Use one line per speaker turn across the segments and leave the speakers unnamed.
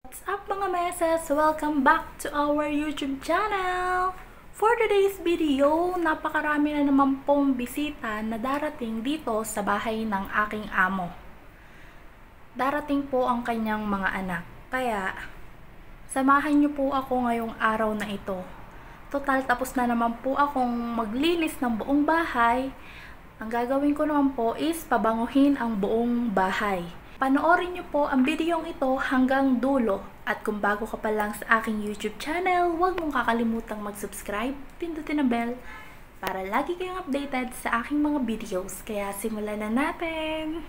What's up mga messes? Welcome back to our YouTube channel! For today's video, napakarami na naman pong bisita na darating dito sa bahay ng aking amo. Darating po ang kanyang mga anak. Kaya, samahan niyo po ako ngayong araw na ito. Total, tapos na naman po akong maglinis ng buong bahay. Ang gagawin ko naman po is pabanguhin ang buong bahay. Panoorin niyo po ang videong ito hanggang dulo. At kung bago ka pa lang sa aking YouTube channel, huwag mong kakalimutang mag-subscribe, pindutin ang bell, para lagi kayong updated sa aking mga videos. Kaya simulan na natin!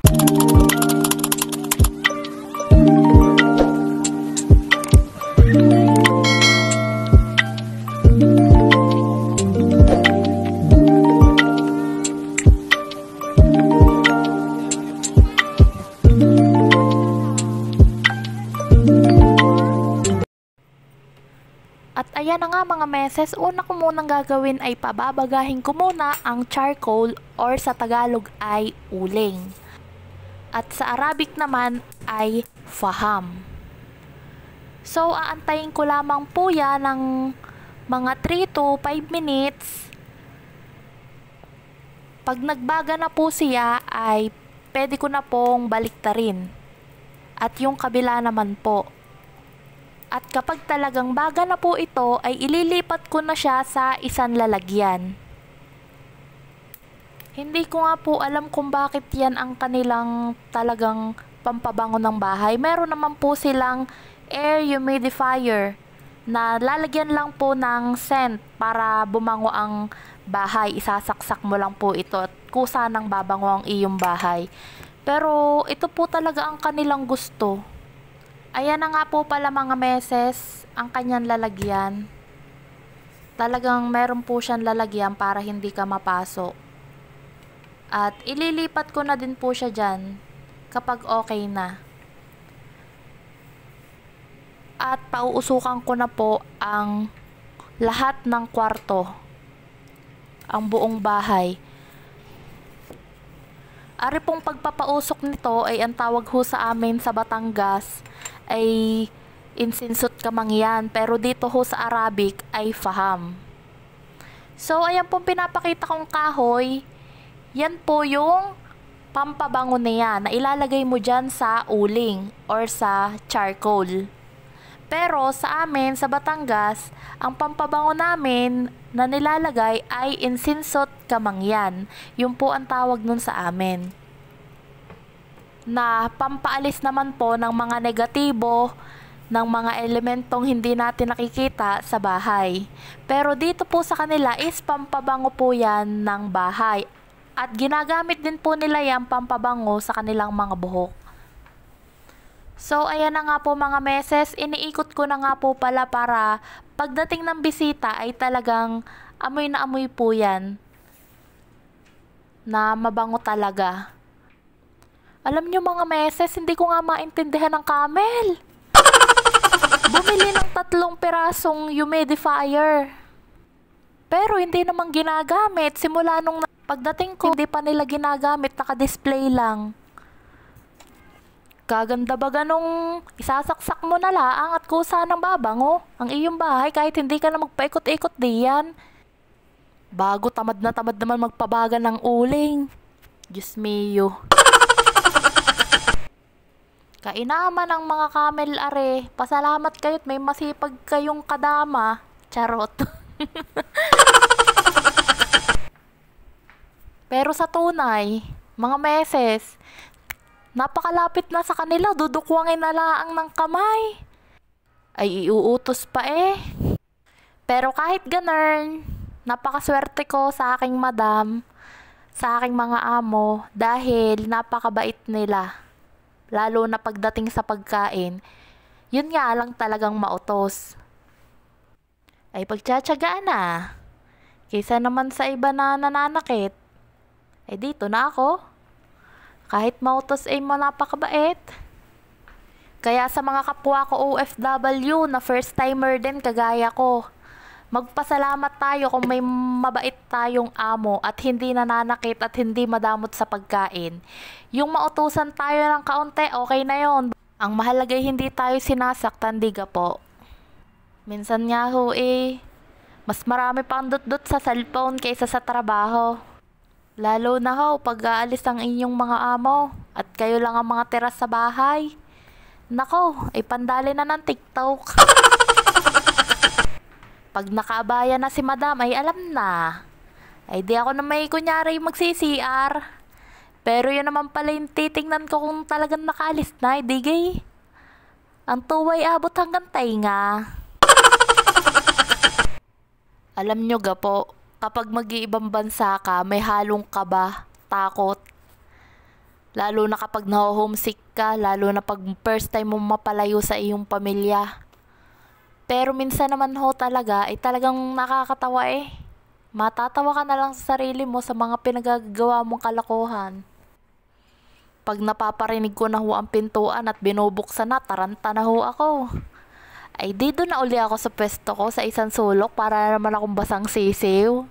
At ayan na nga mga meses, una ko munang gagawin ay pababagahin ko muna ang charcoal or sa Tagalog ay uling. At sa Arabic naman ay faham. So aantayin ko lamang po yan ng mga 3 to 5 minutes. Pag nagbaga na po siya ay pwede ko na pong baliktarin. At yung kabila naman po. At kapag talagang baga na po ito, ay ililipat ko na siya sa isang lalagyan. Hindi ko nga po alam kung bakit yan ang kanilang talagang pampabango ng bahay. Meron naman po silang air humidifier na lalagyan lang po ng scent para bumango ang bahay. Isasaksak mo lang po ito at kusa nang babango ang iyong bahay. Pero ito po talaga ang kanilang gusto. Ayan na nga po pala mga meses, ang kanyang lalagyan. Talagang meron po siyang lalagyan para hindi ka mapasok. At ililipat ko na din po siya dyan kapag okay na. At pauusukan ko na po ang lahat ng kwarto, ang buong bahay. Ari pong pagpapausok nito ay ang tawag ho sa amin sa Batangas ay insinsot kamangyan, pero dito ho sa Arabic ay faham. So ayan pong pinapakita kong kahoy, yan po yung pampabango niya na ilalagay mo dyan sa uling or sa charcoal. Pero sa amin sa Batangas, ang pampabango namin na nilalagay ay insinsot kamangyan. Yun po ang tawag nun sa amin. Na pampaalis naman po ng mga negatibo, ng mga elementong hindi natin nakikita sa bahay. Pero dito po sa kanila is pampabango po yan ng bahay. At ginagamit din po nila yan pampabango sa kanilang mga buhok. So ayan na nga po mga meses, iniikot ko na nga po pala para pagdating ng bisita ay talagang amoy na amoy po yan. Na mabango talaga. Alam nyo mga meses, hindi ko nga maintindihan ng camel. Bumili ng 3 pirasong humidifier. Pero hindi naman ginagamit. Simula nung pagdating ko, hindi pa nila ginagamit, naka-display lang. Kaganda ba ganong isasaksak mo na laang at kusa ng babango ang iyong bahay kahit hindi ka na magpaikot-ikot diyan. Bago tamad naman magpabaga ng uling. Diyos mio. Kainaman ng mga camel are, pasalamat kayo't may masipag kayong kadama. Charot. Pero sa tunay, mga meses, napakalapit na sa kanila, dudukwangin na laang ng kamay. Ay iuutos pa eh. Pero kahit ganun, napakaswerte ko sa aking madam, sa aking mga amo, dahil napakabait nila. Lalo na pagdating sa pagkain, yun nga lang talagang mautos. Ay pagtsatsagaan na. Kaysa naman sa iba na nananakit, ay dito na ako. Kahit mautos ay napakabait. Kaya sa mga kapwa ko OFW na first timer din kagaya ko, magpasalamat tayo kung may mabait tayong amo at hindi nananakit at hindi madamot sa pagkain. Yung mautusan tayo ng kaunti, okay na yon. Ang mahalaga ay hindi tayo sinasaktan, diga po. Minsan nga ho mas marami pang dot-dot sa cellphone kaysa sa trabaho. Lalo na ho pag aalis ang inyong mga amo at kayo lang ang mga tira sa bahay. Nako, ay pandali na ng TikTok. Pag nakaabaya na si madam ay alam na. Ay di ako na may kunyari magsi-CR. Pero yun naman pala yung titingnan ko kung talagang nakaalis na, digay. Ang tuway abot hanggang tainga. Alam nyo ga po, kapag mag-iibang bansa ka, may halong kaba, takot. Lalo na kapag na-homesick ka, lalo na pag first time mo mapalayo sa iyong pamilya. Pero minsan naman ho talaga, ay talagang nakakatawa eh. Matatawa ka na lang sa sarili mo sa mga pinagagawa mong kalokohan. Pag napaparinig ko na ho ang pintuan at binubuksan na, taranta na ho ako. Ay dito na uli ako sa pwesto ko sa isang sulok para naman akong basang sisiw.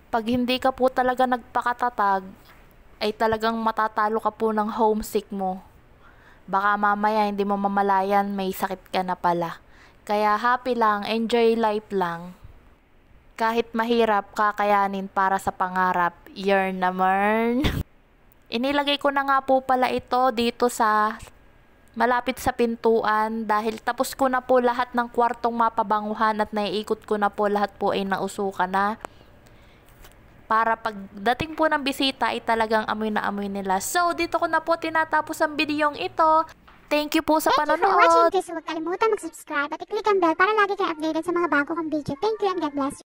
Pag hindi ka po talaga nagpakatatag, ay talagang matatalo ka po ng homesick mo. Baka mamaya hindi mo mamalayan may sakit ka na pala. Kaya happy lang, enjoy life lang. Kahit mahirap, kakayanin para sa pangarap. Yearn naman. Inilagay ko na nga po pala ito dito sa malapit sa pintuan dahil tapos ko na po lahat ng kwartong mapabanguhan at naiikot ko na po lahat po ay nausukan na. Para pagdating po ng bisita ay talagang amoy na amoy nila. So, dito ko na po tinatapos ang videong ito. Thank you po sa panonood.
Thank you for watching this. Huwag kalimutan mag-subscribe at i-click ang bell para lagi kayong updated sa mga bago kong video. Thank you and God bless you.